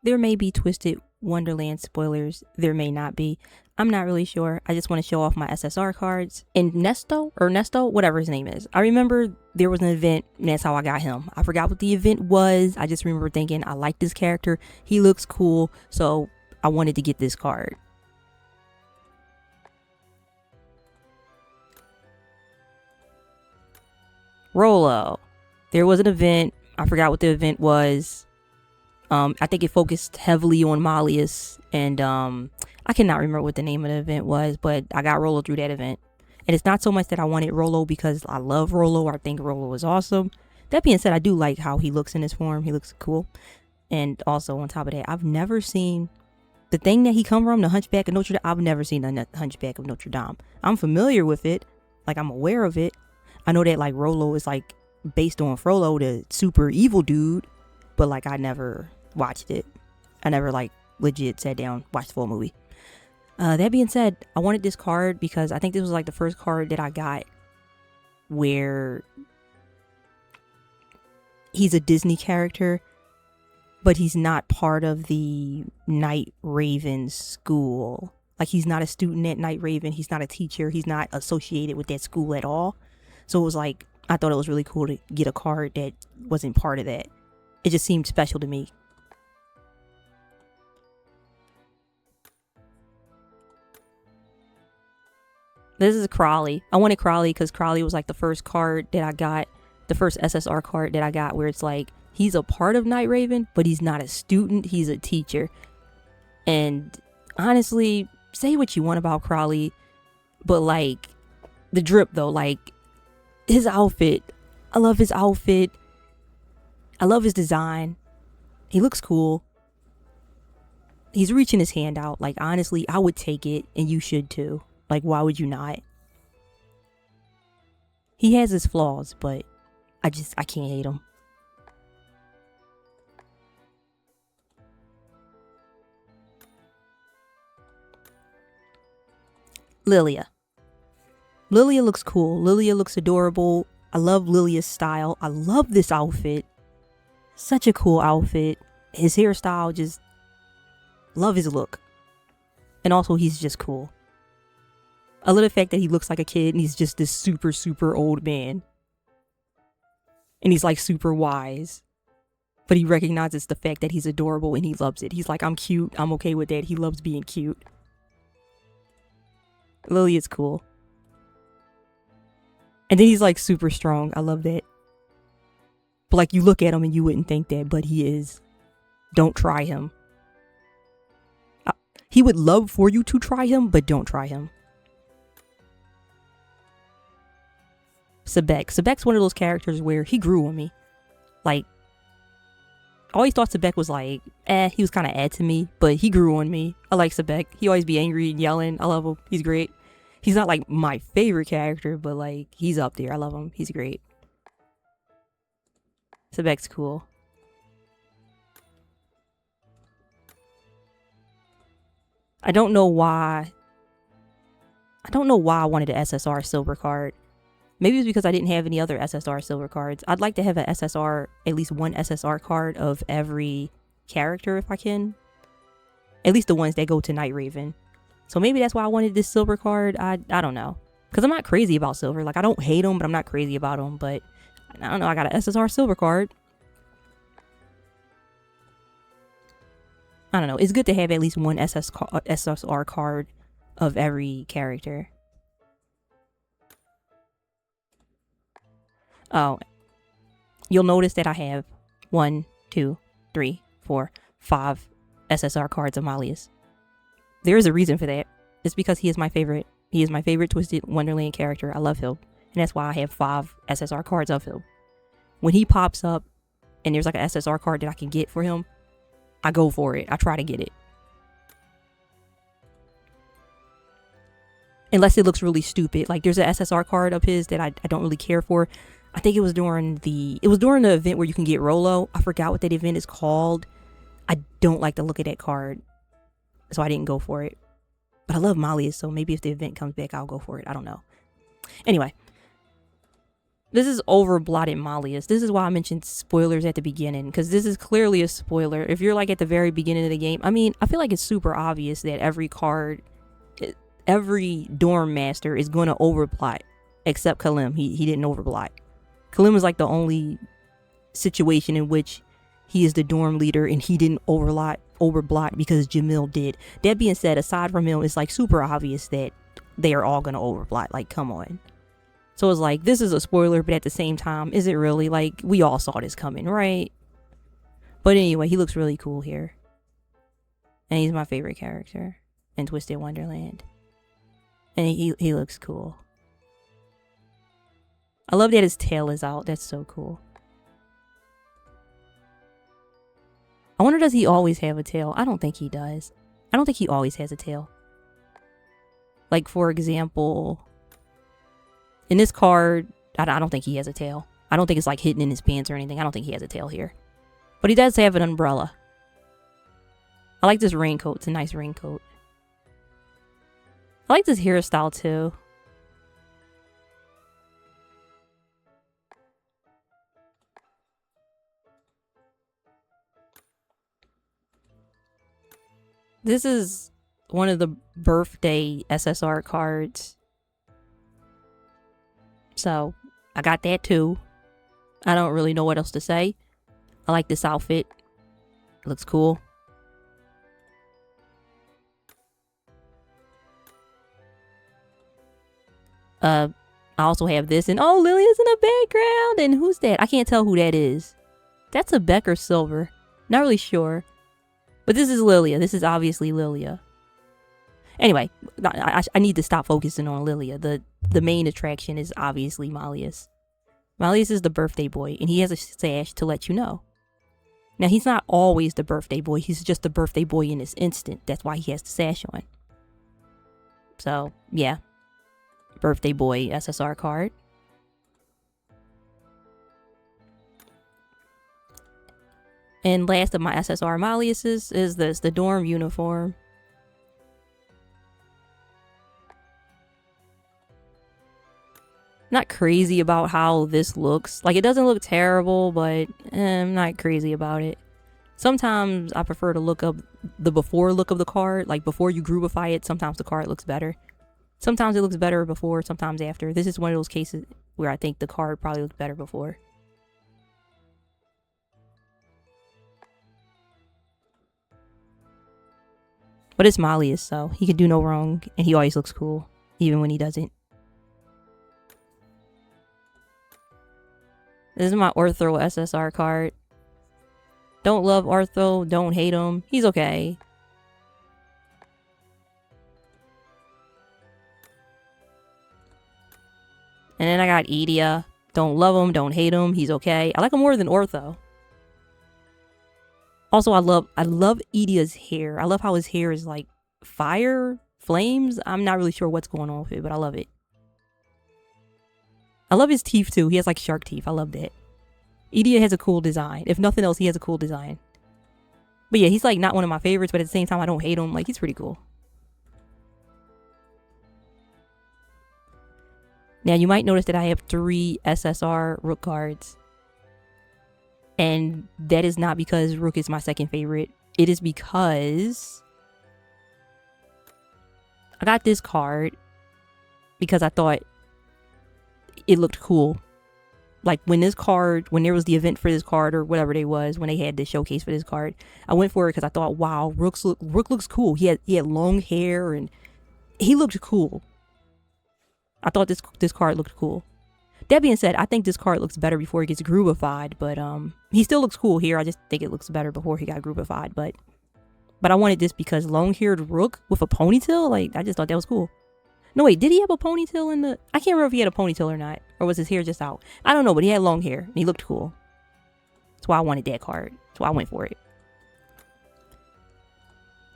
There may be Twisted Wonderland spoilers. There may not be. I'm not really sure. I just want to show off my SSR cards. And Nesto, whatever his name is. I remember there was an event and that's how I got him. I forgot what the event was. I just remember thinking I like this character. He looks cool. So I wanted to get this card. Rolo. There was an event. I forgot what the event was. I think it focused heavily on Malleus, and I cannot remember what the name of the event was, but I got Rolo through that event. And it's not so much that I wanted Rolo because I love Rolo or I think Rolo is awesome. That being said, I do like how he looks in his form. He looks cool. And also on top of that, I've never seen the thing that he come from, the Hunchback of Notre Dame. I've never seen the Hunchback of Notre Dame. I'm familiar with it. Like, I'm aware of it. I know that like Rolo is like based on Frollo, the super evil dude, but like I never watched it. I never like legit sat down, watched the full movie. That being said, I wanted this card because I think this was like the first card that I got where he's a Disney character, but he's not part of the Night Raven school. Like, he's not a student at Night Raven. He's not a teacher. He's not associated with that school at all. So it was like, I thought it was really cool to get a card that wasn't part of that. It just seemed special to me. This is Crowley. I wanted Crowley because Crowley was like the first card that I got, the first SSR card that I got where it's like, he's a part of Night Raven, but he's not a student, he's a teacher. And honestly, say what you want about Crowley, but like, the drip though, like, his outfit, I love his outfit. I love his design. He looks cool. He's reaching his hand out. Like, honestly, I would take it, and you should too. Like, why would you not? He has his flaws, but I can't hate him. Lilia. Lilia looks cool. Lilia looks adorable. I love Lilia's style. I love this outfit. Such a cool outfit. His hairstyle, just love his look. And also, he's just cool. I love the fact that he looks like a kid and he's just this super, super old man. And he's like super wise. But he recognizes the fact that he's adorable and he loves it. He's like, I'm cute. I'm okay with that. He loves being cute. Lilia's cool. And then he's like super strong. I love that. But like, you look at him and you wouldn't think that, but he is. Don't try him. He would love for you to try him, but don't try him. Sebec. Sebec's one of those characters where he grew on me. Like, I always thought Sebec was like, he was kind of to me, but he grew on me. I like Sebec. He always be angry and yelling. I love him. He's great. He's not like my favorite character, but like, he's up there. I love him. He's great. Sebec's cool. I don't know why I wanted an SSR silver card. Maybe it's because I didn't have any other SSR silver cards. I'd like to have an SSR, at least one SSR card of every character if I can. At least the ones that go to Night Raven. So maybe that's why I wanted this silver card. I don't know. Because I'm not crazy about silver. Like, I don't hate them, but I'm not crazy about them. But I don't know. I got an SSR silver card. I don't know. It's good to have at least one SSR card of every character. Oh, you'll notice that I have 1, 2, 3, 4, 5 SSR cards of Malleus. There is a reason for that. It's because he is my favorite. He is my favorite Twisted Wonderland character. I love him. And that's why I have 5 SSR cards of him. When he pops up and there's like an SSR card that I can get for him, I go for it. I try to get it. Unless it looks really stupid. Like, there's an SSR card of his that I don't really care for. I think it was during the event where you can get Rolo. I forgot what that event is called. I don't like the look of that card. So I didn't go for it. But I love Malleus, so maybe if the event comes back, I'll go for it. I don't know. Anyway. This is overblotted Malleus. This is why I mentioned spoilers at the beginning, because this is clearly a spoiler. If you're like at the very beginning of the game, I mean, I feel like it's super obvious that every dorm master is going to overblot, except Kalim. He didn't overblot. Kalim is like the only situation in which he is the dorm leader and he didn't overblot because Jamil did. That being said, aside from him, it's like super obvious that they are all going to overblot. Like, come on. So it's like, this is a spoiler, but at the same time, is it really? Like, we all saw this coming, right? But anyway, he looks really cool here. And he's my favorite character in Twisted Wonderland. And he looks cool. I love that his tail is out. That's so cool. I wonder, does he always have a tail? I don't think he does. I don't think he always has a tail. Like, for example, in this card, I don't think he has a tail. I don't think it's like hidden in his pants or anything. I don't think he has a tail here. But he does have an umbrella. I like this raincoat. It's a nice raincoat. I like this hairstyle too. This is one of the birthday SSR cards. So, I got that too. I don't really know what else to say. I like this outfit. It looks cool. I also have this, and oh, Lilia's in the background, and who's that? I can't tell who that is. That's a Sebec or Silver. Not really sure. But this is Lilia. This is obviously Lilia. Anyway, I need to stop focusing on Lilia. The main attraction is obviously Malleus. Malleus is the birthday boy, and he has a sash to let you know. Now, he's not always the birthday boy. He's just the birthday boy in this instant. That's why he has the sash on. So, yeah. Birthday boy SSR card. And last of my SSR Malleus's is this, the dorm uniform. Not crazy about how this looks. Like, it doesn't look terrible, but I'm not crazy about it. Sometimes I prefer to look up the before look of the card. Like, before you groupify it, sometimes the card looks better. Sometimes it looks better before, sometimes after. This is one of those cases where I think the card probably looked better before. But it's Malleus, so he can do no wrong, and he always looks cool, even when he doesn't. This is my Ortho SSR card. Don't love Ortho, don't hate him. He's okay. And then I got Idia. Don't love him, don't hate him. He's okay. I like him more than Ortho. Also, I love Idia's hair. I love how his hair is like fire, flames. I'm not really sure what's going on with it, but I love it. I love his teeth too. He has like shark teeth. I love that. Idia has a cool design. If nothing else, he has a cool design. But yeah, he's like not one of my favorites, but at the same time, I don't hate him. Like, he's pretty cool. Now, you might notice that I have 3 SSR Rook cards. And that is not because Rook is my second favorite. It is because I got this card because I thought it looked cool. Like, when there was the event for this card or whatever it was, when they had the showcase for this card, I went for it because I thought, wow, Rook looks cool. He had long hair and he looked cool. I thought this card looked cool. That being said, I think this card looks better before he gets groupified, but he still looks cool here. I just think it looks better before he got groupified, but I wanted this because long-haired Rook with a ponytail, like, I just thought that was cool. No, wait, did he have a ponytail in the... I can't remember if he had a ponytail or not, or was his hair just out? I don't know, but he had long hair, and he looked cool. That's why I wanted that card. That's why I went for it.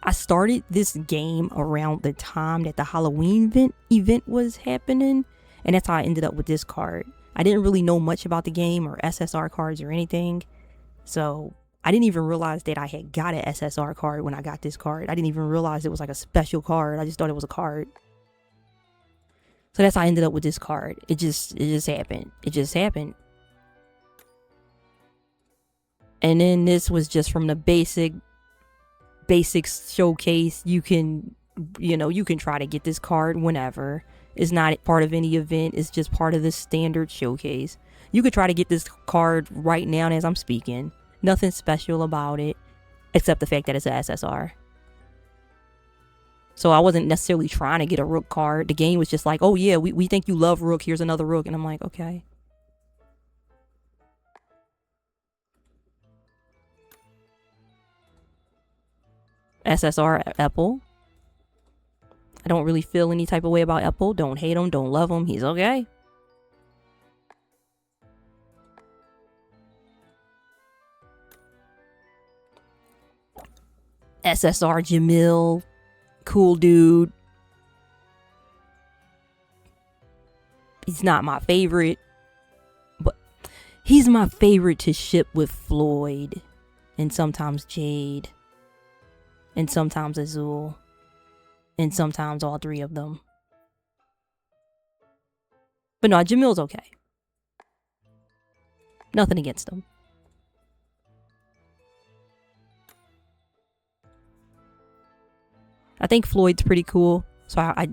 I started this game around the time that the Halloween event was happening, and that's how I ended up with this card. I didn't really know much about the game or SSR cards or anything, so I didn't even realize that I had got an SSR card when I got this card. I didn't even realize it was like a special card. I just thought it was a card. So that's how I ended up with this card. It just happened. It just happened. And then this was just from the basics showcase. You can try to get this card whenever. It's not part of any event. It's just part of the standard showcase. You could try to get this card right now as I'm speaking. Nothing special about it, except the fact that it's an SSR. So I wasn't necessarily trying to get a Rook card. The game was just like, oh yeah, we think you love Rook. Here's another Rook. And I'm like, okay. SSR Apple. I don't really feel any type of way about Apple. Don't hate him. Don't love him. He's okay. SSR Jamil. Cool dude. He's not my favorite, but he's my favorite to ship with Floyd, and sometimes Jade, and sometimes Azul, and sometimes all three of them. But no, Jamil's okay. Nothing against him. I think Floyd's pretty cool, so I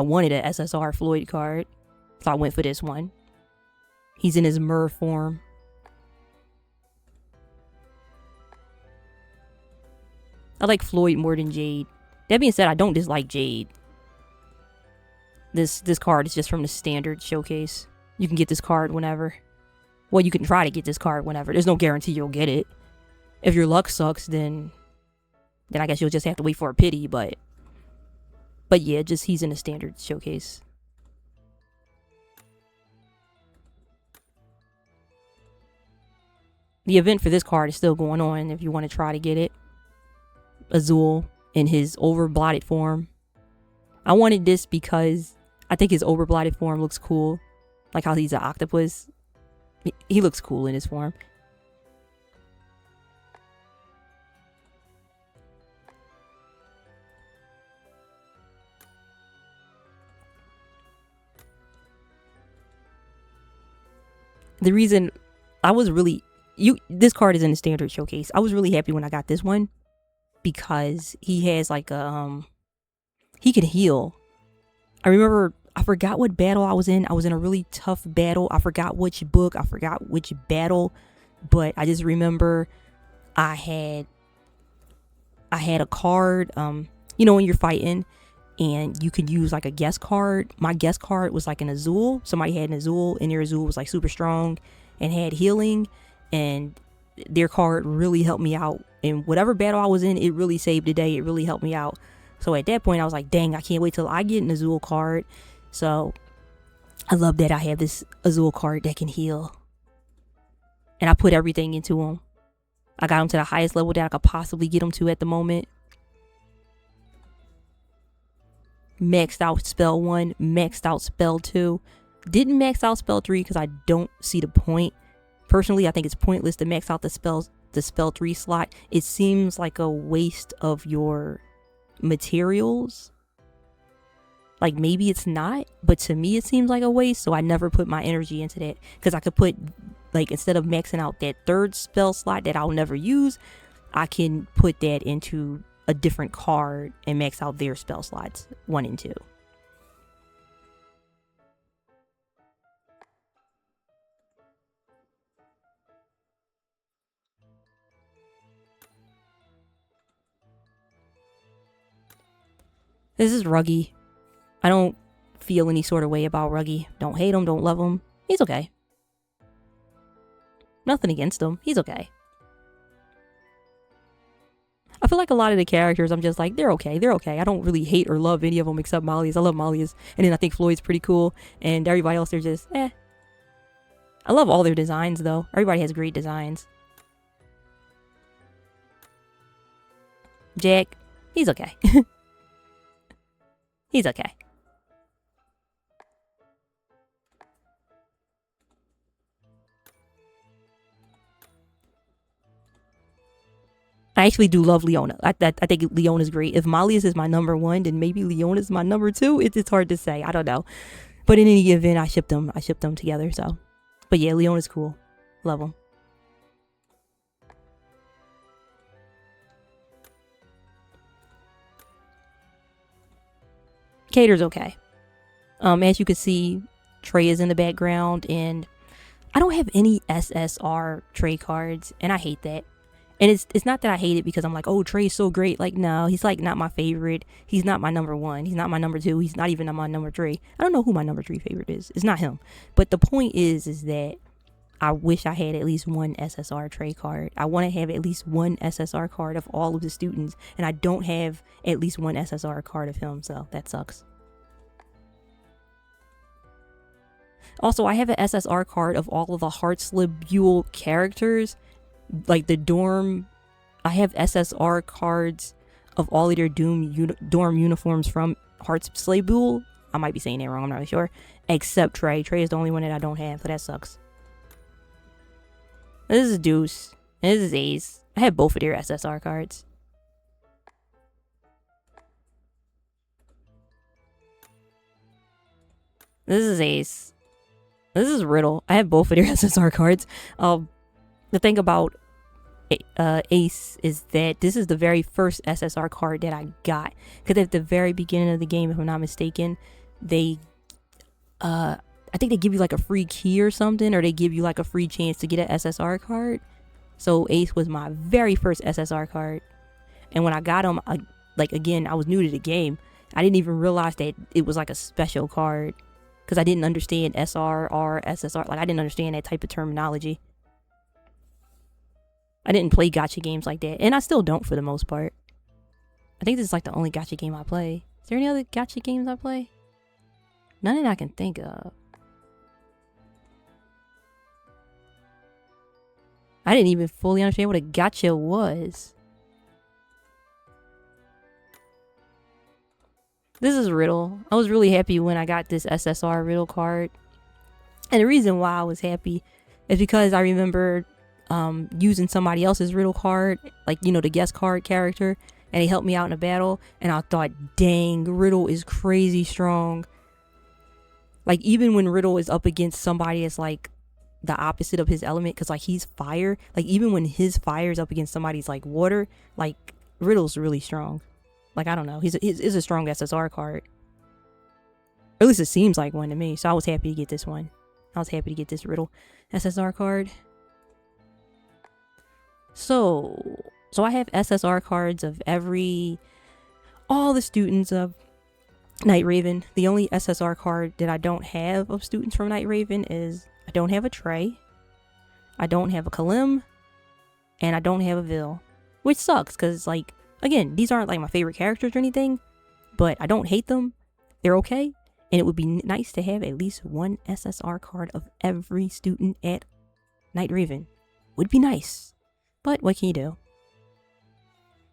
wanted an SSR Floyd card, so I went for this one. He's in his Mer form. I like Floyd more than Jade. That being said, I don't dislike Jade. This card is just from the standard showcase. You can get this card whenever. Well, you can try to get this card whenever. There's no guarantee you'll get it. If your luck sucks, then I guess you'll just have to wait for a pity, but yeah, just he's in the standard showcase. The event for this card is still going on if you want to try to get it. Azul in his overblotted form. I wanted this because I think his overblotted form looks cool. Like how he's an octopus. He looks cool in his form. The reason I was really this card is in the standard showcase. I was really happy when I got this one because he has like a he can heal. I remember, I forgot what battle I was in. I was in a really tough battle. I forgot which book. I forgot which battle, but I just remember I had a card. You know when you're fighting and you could use like a guest card. My guest card was like an Azul. Somebody had an Azul, and their Azul was like super strong and had healing, and their card really helped me out. In whatever battle I was in, it really saved the day. It really helped me out. So at that point, I was like, dang, I can't wait till I get an Azul card. So I love that I have this Azul card that can heal. And I put everything into him. I got him to the highest level that I could possibly get him to at the moment. Maxed out spell 1, maxed out spell 2. Didn't max out spell 3 because I don't see the point. Personally, I think it's pointless to max out the spell 3 slot. It seems like a waste of your materials. Like maybe it's not, but to me it seems like a waste, so I never put my energy into that, because I could put, like, instead of maxing out that third spell slot that I'll never use, I can put that into a different card and max out their spell slots 1 and 2. This is Ruggie. I don't feel any sort of way about Ruggie. Don't hate him, don't love him. He's okay. Nothing against him. He's okay. I feel like a lot of the characters, I'm just like, they're okay. They're okay. I don't really hate or love any of them except Malleus. I love Malleus. And then I think Floyd's pretty cool. And everybody else, they're just, eh. I love all their designs, though. Everybody has great designs. Jack, he's okay. He's okay. I I actually do love Leona. I think Leona's great. If Malleus is my number one, then maybe Leona's my number two. It's hard to say. I don't know. But in any event, I shipped them together. So, but yeah, Leona's cool. Love them. Cater's okay. As you can see, Trey is in the background, and I don't have any SSR Trey cards, and I hate that. And it's not that I hate it because I'm like, oh, Trey's so great. Like, no, he's like not my favorite. He's not my number one. He's not my number two. He's not even my number three. I don't know who my number three favorite is. It's not him. But the point is that I wish I had at least one SSR Trey card. I want to have at least one SSR card of all of the students, and I don't have at least one SSR card of him, so that sucks. Also, I have an SSR card of all of the Heartslabyul characters, like the dorm. I have SSR cards of all of their dorm uniforms from Heartslabyul. I might be saying that wrong, I'm not really sure. Except Trey. Trey is the only one that I don't have, so that sucks. This is Deuce. And this is Ace. I have both of their SSR cards. This is Ace. This is Riddle. I have both of their SSR cards. The thing about Ace is that this is the very first SSR card that I got. Because at the very beginning of the game, if I'm not mistaken, they... I think they give you like a free key or something, or they give you like a free chance to get an SSR card. So Ace was my very first SSR card. And when I got him, again, I was new to the game. I didn't even realize that it was like a special card. Because I didn't understand SRR, SSR. Like, I didn't understand that type of terminology. I didn't play gacha games like that. And I still don't for the most part. I think this is like the only gacha game I play. Is there any other gacha games I play? None that I can think of. I didn't even fully understand what a gacha was. This is Riddle. I was really happy when I got this SSR Riddle card. And the reason why I was happy is because I remember using somebody else's Riddle card, like, you know, the guest card character, and they helped me out in a battle, and I thought, dang, Riddle is crazy strong. Like, even when Riddle is up against somebody that's like the opposite of his element, because like he's fire, like even when his fire is up against somebody's like water, like Riddle's really strong. Like, I don't know, he's a strong SSR card, or at least it seems like one to me. So I was happy to get this one. I was happy to get this Riddle SSR card. So I have SSR cards of all the students of Night Raven. The only SSR card that I don't have of students from Night Raven is I don't have a Trey, I don't have a Kalim, and I don't have a Vil, which sucks because, like, again, these aren't like my favorite characters or anything, but I don't hate them. They're okay, and it would be nice to have at least one SSR card of every student at Night Raven. Would be nice, but what can you do?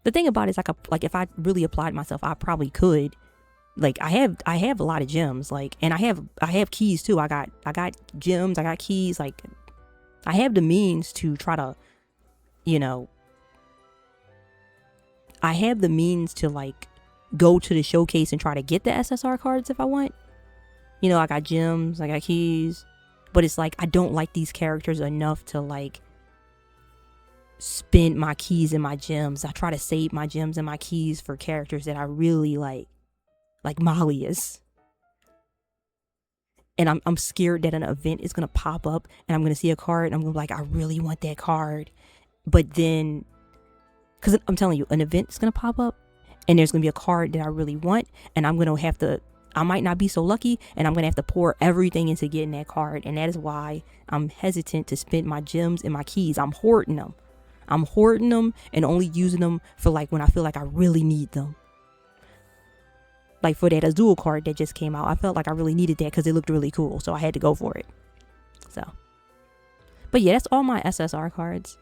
The thing about it is, like if I really applied myself, I probably could. Like, I have a lot of gems, like, and I have keys too. I got gems, I got keys. Like, I have the means to try to, you know, I have the means to like go to the showcase and try to get the SSR cards if I want. You know, I got gems, I got keys, but it's like I don't like these characters enough to like spend my keys and my gems. I try to save my gems and my keys for characters that I really like Malleus. And I'm scared that an event is gonna pop up and I'm gonna see a card and I'm gonna be like, I really want that card. But then, because I'm telling you, an event is gonna pop up and there's gonna be a card that I really want, and I'm gonna have to, I might not be so lucky, and I'm gonna have to pour everything into getting that card. And that is why I'm hesitant to spend my gems and my keys. I'm hoarding them and only using them for like when I feel like I really need them. Like for that Azul card that just came out, I felt like I really needed that because it looked really cool, so I had to go for it. So, but yeah, that's all my SSR cards.